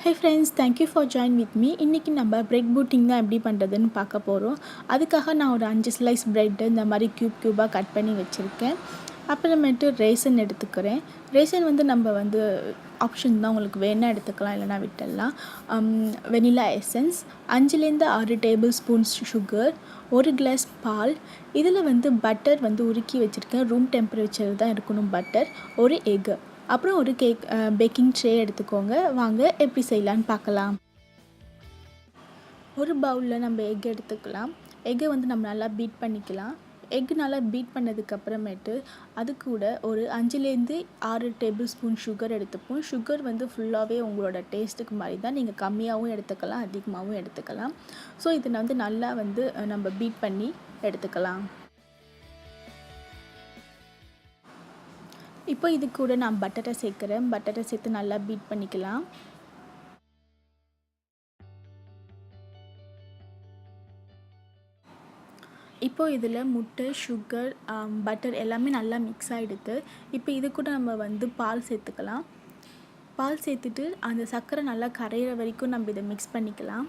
Hey friends, thank you for joining with me. இன்னைக்கு நம்ம bread pudding தான் எப்படி பண்ணுறதுன்னு பார்க்க போகிறோம். அதுக்காக நான் ஒரு 5 ஸ்லைஸ் பிரெட்டு இந்த மாதிரி க்யூபாக கட் பண்ணி வச்சுருக்கேன். அப்புறமேட்டு ரேசன் எடுத்துக்கிறேன். ரேசன் நம்ம ஆப்ஷன் தான், உங்களுக்கு வேணால் எடுத்துக்கலாம், இல்லைனா விட்டுடலாம். Vanilla essence, 5-6 tablespoons sugar, 1 glass பால். இதில் பட்டர் உருக்கி வச்சுருக்கேன். ரூம் டெம்பரேச்சர் தான் இருக்கணும் பட்டர். ஒரு எக்கு, அப்புறம் ஒரு பேக்கிங் ட்ரே எடுத்துக்கோங்க. வாங்க எப்படி செய்யலான்னு பார்க்கலாம். ஒரு பவுலில் நம்ம எக் எடுத்துக்கலாம். எக்கை நம்ம நல்லா பீட் பண்ணிக்கலாம். எக் நல்லா பீட் பண்ணதுக்கப்புறமேட்டு அது கூட ஒரு 5-6 டேபிள் ஸ்பூன் சுகர் எடுத்துப்போம். சுகர் ஃபுல்லாகவே உங்களோட டேஸ்ட்டுக்கு மாதிரி தான், நீங்கள் கம்மியாகவும் எடுத்துக்கலாம், அதிகமாகவும் எடுத்துக்கலாம். ஸோ இதை நல்லா நம்ம பீட் பண்ணி எடுத்துக்கலாம். இப்போ இது கூட நான் பட்டரை சேர்க்குறேன். பட்டரை சேர்த்து நல்லா பீட் பண்ணிக்கலாம். இப்போ இதில் முட்டை, சுகர், பட்டர் எல்லாமே நல்லா மிக்ஸ் ஆகிடுது. இப்போ இது கூட நம்ம பால் சேர்த்துக்கலாம். பால் சேர்த்துட்டு அந்த சர்க்கரை நல்லா கரையிற வரைக்கும் நம்ம இதை மிக்ஸ் பண்ணிக்கலாம்.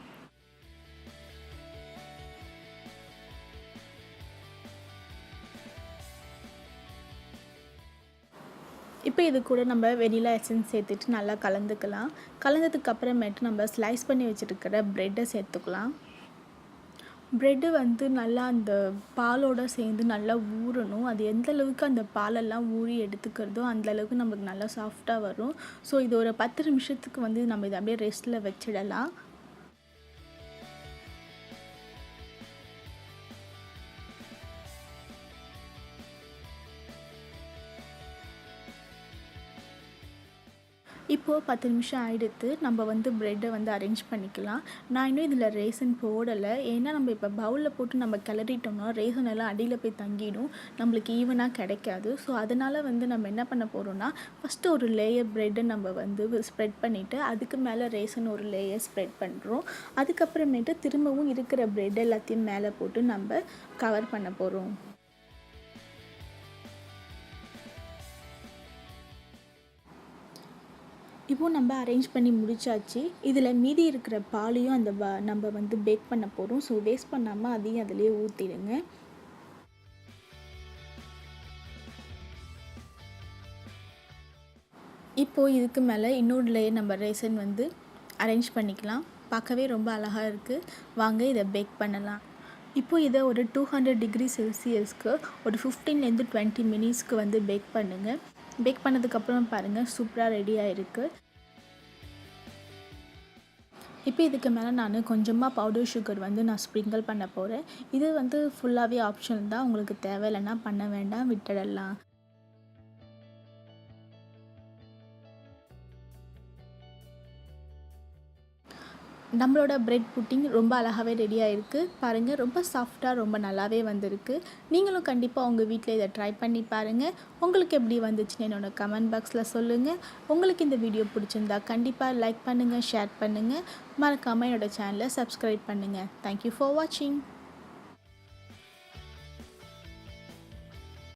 இப்போ இது கூட நம்ம வெனிலா எசன்ஸ் சேர்த்துட்டு நல்லா கலந்துக்கலாம். கலந்ததுக்கு அப்புறமேட்டு நம்ம ஸ்லைஸ் பண்ணி வச்சுருக்கிற ப்ரெட்டை சேர்த்துக்கலாம். ப்ரெட்டு நல்லா அந்த பாலோடு சேர்ந்து நல்லா ஊறணும். அது எந்த அளவுக்கு அந்த பாலெல்லாம் ஊறி எடுத்துக்கிறதோ அந்தளவுக்கு நமக்கு நல்லா சாஃப்டாக வரும். ஸோ இது ஒரு 10 நிமிஷத்துக்கு நம்ம இதை அப்படியே ரெஸ்ட்டில் வச்சிடலாம். இப்போது 10 நிமிஷம் ஆகிடுத்து. நம்ம ப்ரெட்டை அரேஞ்ச் பண்ணிக்கலாம். நான் இன்னும் இதில் ரேசன் போடலை. ஏன்னா நம்ம இப்போ பவுலில் போட்டு நம்ம கிளறிட்டோம்னா ரேசன் எல்லாம் அடியில் போய் தங்கிடும், நம்மளுக்கு ஈவனாக கிடைக்காது. ஸோ அதனால் நம்ம என்ன பண்ண போகிறோம்னா, ஃபஸ்ட்டு ஒரு லேயர் ப்ரெட்டை நம்ம ஸ்ப்ரெட் பண்ணிவிட்டு அதுக்கு மேலே ரேசன் ஒரு லேயர் ஸ்ப்ரெட் பண்ணுறோம். அதுக்கப்புறமேட்டு திரும்பவும் இருக்கிற ப்ரெட் எல்லாத்தையும் மேலே போட்டு நம்ம கவர் பண்ண போகிறோம். இப்போது நம்ம அரேஞ்ச் பண்ணி முடிச்சாச்சு. இதில் மீதி இருக்கிற பாலையும் அந்த நம்ம பேக் பண்ண போகிறோம். ஸோ வேஸ்ட் பண்ணாமல் அதையும் அதிலே ஊற்றிடுங்க. இப்போது இதுக்கு மேலே இன்னொரு லேயர் நம்ம ரேசன் அரேஞ்ச் பண்ணிக்கலாம். பார்க்கவே ரொம்ப அழகாக இருக்குது. வாங்க இதை பேக் பண்ணலாம். இப்போது இதை ஒரு 200 டிகிரி செல்சியஸ்க்கு ஒரு 15-20 மினிட்ஸ்க்கு பேக் பண்ணுங்கள். பேக் பண்ணதுக்கப்புறம் பாருங்கள், சூப்பராக ரெடியாக இருக்குது. இப்போ இதுக்கு மேலே நான் கொஞ்சமாக பவுடர் சுகர் நான் ஸ்ப்ரிங்கிள் பண்ண போகிறேன். இது ஃபுல்லாகவே ஆப்ஷன் தான், உங்களுக்கு தேவையில்லைன்னா பண்ண வேண்டாம், விட்டுடலாம். நம்மளோட பிரெட் புட்டிங் ரொம்ப அழகாகவே ரெடியாக இருக்குது. பாருங்கள், ரொம்ப சாஃப்டாக ரொம்ப நல்லாவே வந்திருக்கு. நீங்களும் கண்டிப்பாக உங்கள் வீட்டில் இதை ட்ரை பண்ணி பாருங்கள். உங்களுக்கு எப்படி வந்துச்சுன்னு என்னோடய கமெண்ட் பாக்ஸில் சொல்லுங்கள். உங்களுக்கு இந்த வீடியோ பிடிச்சிருந்தா கண்டிப்பாக லைக் பண்ணுங்கள், ஷேர் பண்ணுங்கள். மறக்காமல் என்னோடய சேனலை சப்ஸ்கிரைப் பண்ணுங்கள். தேங்க்யூ ஃபார் வாட்சிங்.